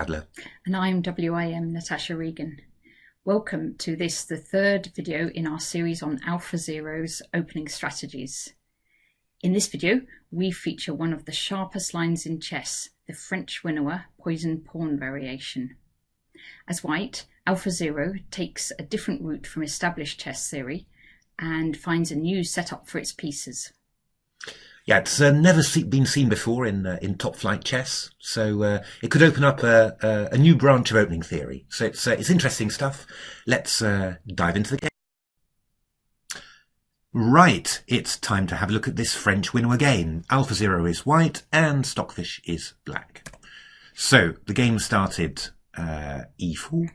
Sadler. And I'm WIM Natasha Regan. Welcome to the third video in our series on AlphaZero's opening strategies. In this video, we feature one of the sharpest lines in chess, the French Winawer poison pawn variation. As white, AlphaZero takes a different route from established chess theory and finds a new setup for its pieces. Yeah, it's never been seen before in top flight chess, so it could open up a new branch of opening theory. So it's interesting stuff. Let's dive into the game. Right, it's time to have a look at this French Winawer game. AlphaZero is white and Stockfish is black. So the game started e4,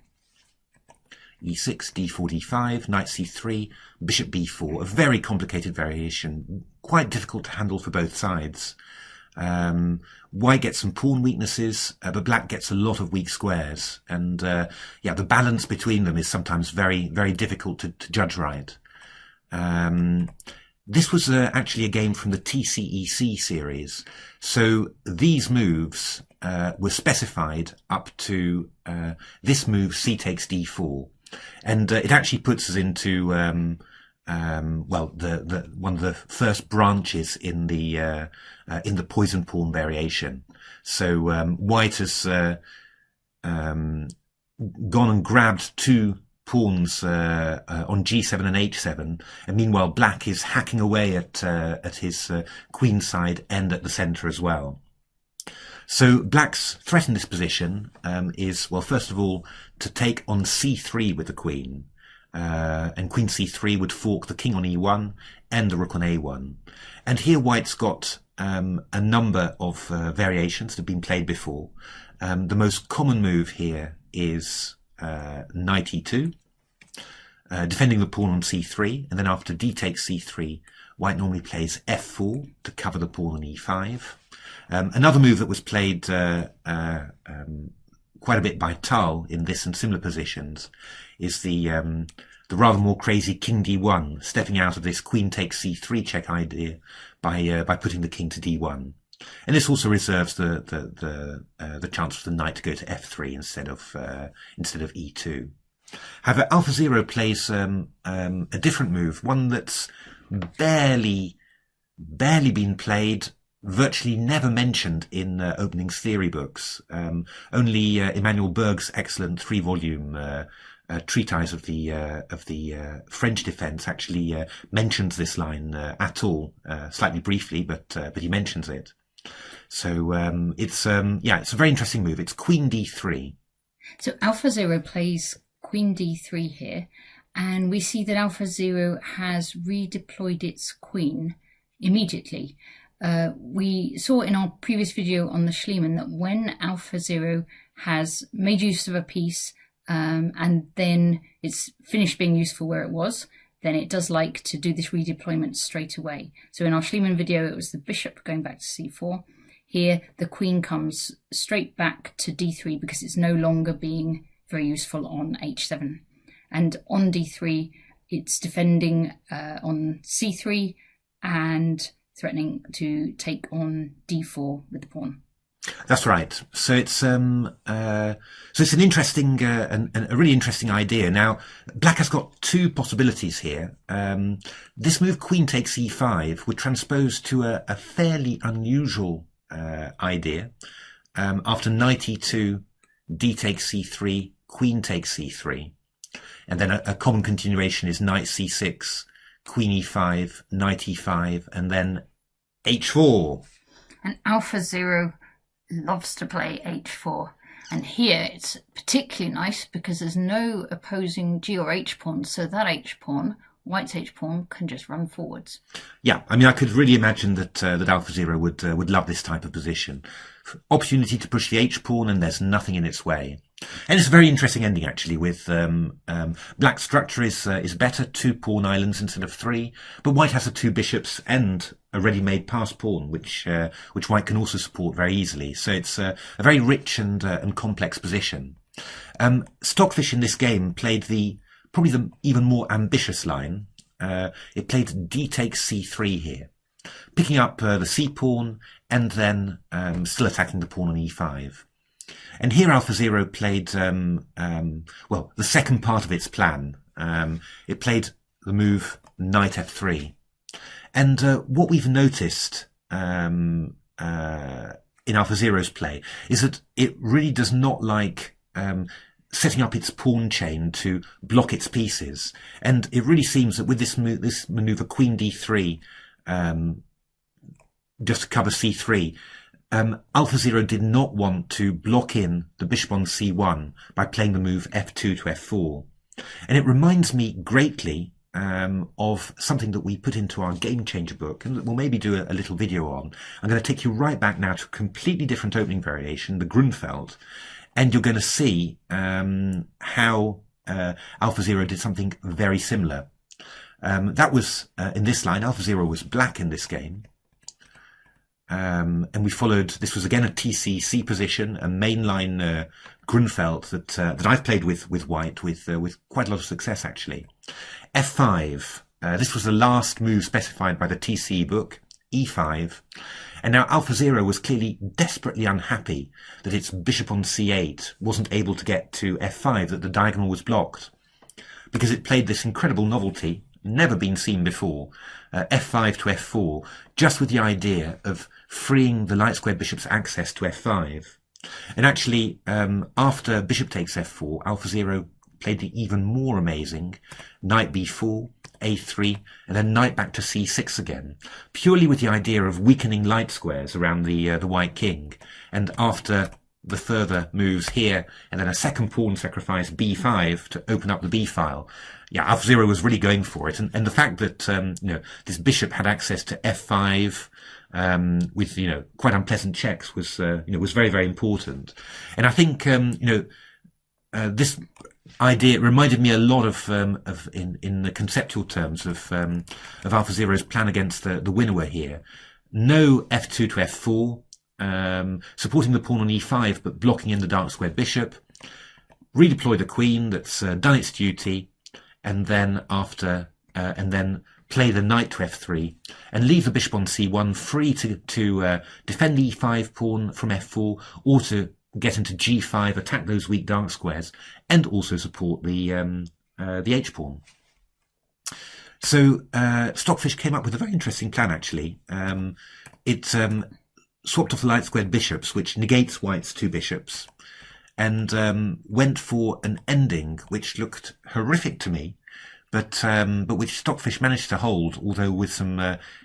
e6, d4, d5, knight c3, bishop b4, a very complicated variation, quite difficult to handle for both sides. White gets some pawn weaknesses, but black gets a lot of weak squares, and yeah, the balance between them is sometimes very, very difficult to judge right. This was actually a game from the TCEC series, so these moves were specified up to this move c takes d4. And it actually puts us into well, one of the first branches in the poison pawn variation. So white has gone and grabbed two pawns on g7 and h7, and meanwhile black is hacking away at his queen side and at the centre as well. So black's threat in this position is, well, first of all, to take on c3 with the queen, and queen c3 would fork the king on e1 and the rook on a1. And here white's got a number of variations that have been played before. The most common move here is knight e2, defending the pawn on c3, and then after d takes c3, white normally plays f4 to cover the pawn on e5. Another move that was played quite a bit by Tal in this and similar positions is the rather more crazy king d1, stepping out of this queen takes c3 check idea by putting the king to d1. And this also reserves the chance for the knight to go to f3 instead of e2. However, AlphaZero plays a different move, one that's barely been played, virtually never mentioned in openings theory books. Only Emmanuel Berg's excellent 3-volume treatise of the French defence actually mentions this line at all, slightly briefly, but he mentions it. So it's a very interesting move. It's queen d3. So AlphaZero plays queen d3 here, and we see that AlphaZero has redeployed its queen immediately. We saw in our previous video on the Schliemann that when AlphaZero has made use of a piece and then it's finished being useful where it was, then it does like to do this redeployment straight away. So in our Schliemann video, it was the bishop going back to c4. Here, the queen comes straight back to d3 because it's no longer being very useful on h7. And on d3, it's defending on c3 and threatening to take on d4 with the pawn. That's right. So it's an interesting and a really interesting idea. Now, black has got two possibilities here. This move, queen takes e5, would transpose to a fairly unusual idea. After knight e2, d takes c3, queen takes c3, and then a common continuation is knight c6. Queen e5, knight e5, and then h4. And AlphaZero loves to play h4. And here it's particularly nice because there's no opposing g or h pawn, so that h pawn, white's h pawn, can just run forwards. Yeah, I mean, I could really imagine that AlphaZero would love this type of position. Opportunity to push the h pawn, and there's nothing in its way. And it's a very interesting ending, actually, with black structure is better, 2 pawn islands instead of 3, but white has the 2 bishops and a ready-made pass pawn, which white can also support very easily. So it's a very rich and complex position. Stockfish in this game played probably the even more ambitious line. It played d takes c3 here, picking up the c pawn and then still attacking the pawn on e5. And here AlphaZero played, well, the second part of its plan. It played the move knight f3. And what we've noticed in AlphaZero's play is that it really does not like setting up its pawn chain to block its pieces. And it really seems that with this maneuver queen d3, just to cover c3, AlphaZero did not want to block in the bishop on c1 by playing the move f2 to f4. And it reminds me greatly of something that we put into our Game Changer book, and we'll maybe do a little video on. I'm going to take you right back now to a completely different opening variation, the Grunfeld, and you're going to see how AlphaZero did something very similar. That was, in this line, AlphaZero was black in this game. And we followed, this was again a TC-C position, a mainline Grunfeld that I've played with white with quite a lot of success actually. F5, this was the last move specified by the TC book, E5. And now AlphaZero was clearly desperately unhappy that its bishop on C8 wasn't able to get to F5, that the diagonal was blocked, because it played this incredible novelty, never been seen before, F5 to F4, just with the idea of freeing the light square bishop's access to F5. And actually, after bishop takes F4, AlphaZero played the even more amazing knight B4, A3, and then knight back to C6 again, purely with the idea of weakening light squares around the white king. And after the further moves here, and then a second pawn sacrifice B5 to open up the B file, yeah, AlphaZero was really going for it. And the fact that this bishop had access to F5 with quite unpleasant checks was was very, very important. And I think this idea reminded me a lot of in the conceptual terms of AlphaZero's plan against the Winawer here. No F2 to F4, supporting the pawn on E5 but blocking in the dark squared bishop. Redeploy the queen that's done its duty, and then play the knight to F3 and leave the bishop on C1 free to defend the E5 pawn from F4, or to get into G5, attack those weak dark squares, and also support the H pawn. So Stockfish came up with a very interesting plan actually. It swapped off the light squared bishops, which negates white's two bishops, and went for an ending which looked horrific to me, but which Stockfish managed to hold, although with some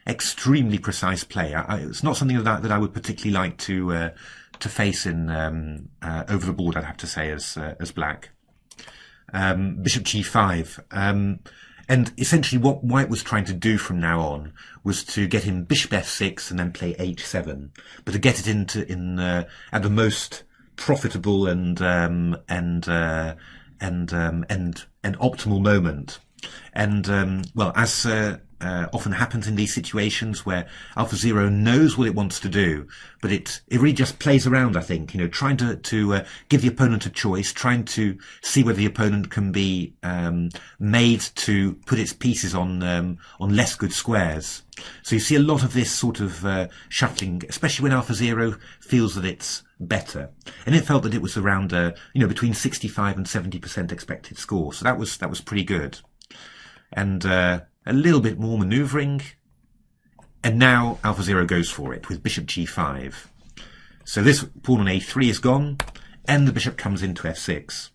extremely precise play. It's not something that I would particularly like to face in over the board, I'd have to say, as black. Bishop G5, and essentially what white was trying to do from now on was to get in bishop F6 and then play H7, but to get it in at the most profitable and optimal moment. And well, as often happens in these situations where AlphaZero knows what it wants to do, but it really just plays around, I think, trying to give the opponent a choice, trying to see whether the opponent can be made to put its pieces on less good squares. So you see a lot of this sort of shuffling, especially when AlphaZero feels that it's better, and it felt that it was around between 65 and 70% expected score. So that was pretty good. And a little bit more manoeuvring, and now AlphaZero goes for it with bishop G5. So this pawn on A3 is gone, and the bishop comes into F6.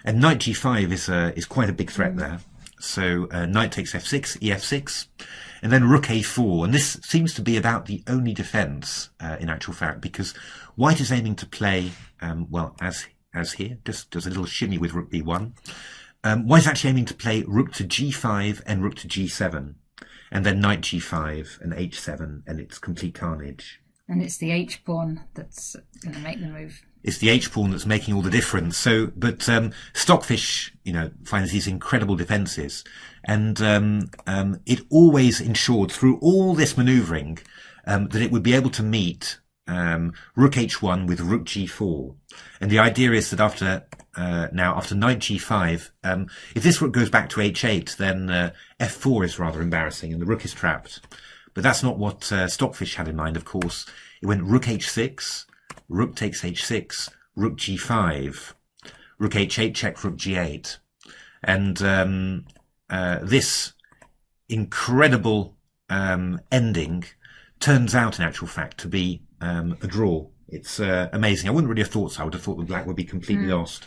And knight G5 is quite a big threat there. So knight takes F6, EF6, and then rook A4. And this seems to be about the only defense in actual fact, because white is aiming to play well, as here, just does a little shimmy with rook B1. White's actually aiming to play rook to G5 and rook to G7, and then knight G5 and H7, and it's complete carnage. And it's the H pawn that's going to make the move. It's the H pawn that's making all the difference. So, but Stockfish, finds these incredible defences, and it always ensured through all this manoeuvring that it would be able to meet rook H1 with rook G4. And the idea is that after knight G5, if this rook goes back to H8, then F4 is rather embarrassing and the rook is trapped. But that's not what Stockfish had in mind, of course. It went rook H6, rook takes H6, rook g5, rook h8 check, rook g8. And this incredible ending turns out, in actual fact, to be a draw. It's amazing. I wouldn't really have thought so. I would have thought the black would be completely lost.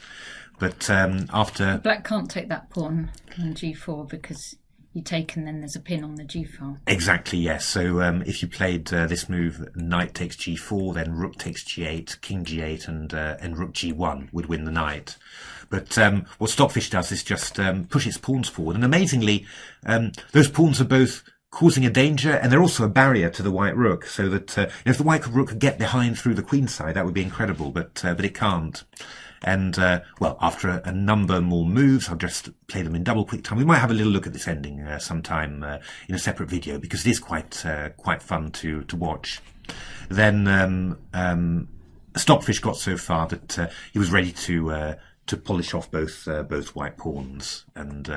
But after... Black can't take that pawn on g4 because you take and then there's a pin on the g file. Exactly, yes. So if you played this move, knight takes g4, then rook takes g8, king g8, and rook g1 would win the knight. But what Stockfish does is just push its pawns forward. And amazingly, those pawns are both causing a danger, and they're also a barrier to the white rook, so that if the white rook could get behind through the queen side, that would be incredible, but it can't. And well, after a number more moves, I'll just play them in double quick time. We might have a little look at this ending sometime in a separate video, because it is quite fun to watch. Then Stockfish got so far that he was ready to polish off both white pawns, and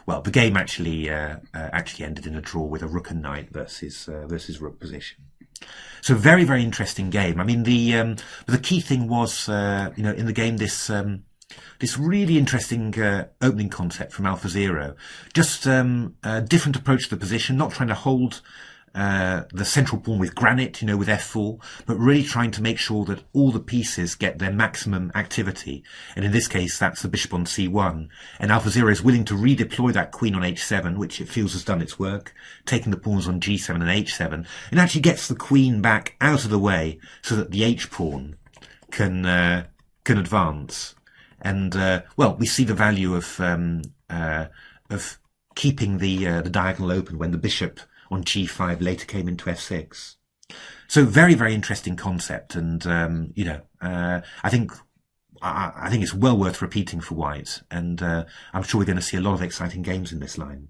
well, the game actually ended in a draw with a rook and knight versus rook position. So very, very interesting game. I mean, the key thing was in the game this really interesting opening concept from AlphaZero, just a different approach to the position, not trying to hold the central pawn with granite, with f4, but really trying to make sure that all the pieces get their maximum activity. And in this case, that's the bishop on c1. And AlphaZero is willing to redeploy that queen on h7, which it feels has done its work, taking the pawns on g7 and h7, and actually gets the queen back out of the way so that the h pawn can advance. And well, we see the value of keeping the diagonal open when the bishop on g5 later came into f6. So very, very interesting concept, and I think it's well worth repeating for white, and I'm sure we're going to see a lot of exciting games in this line.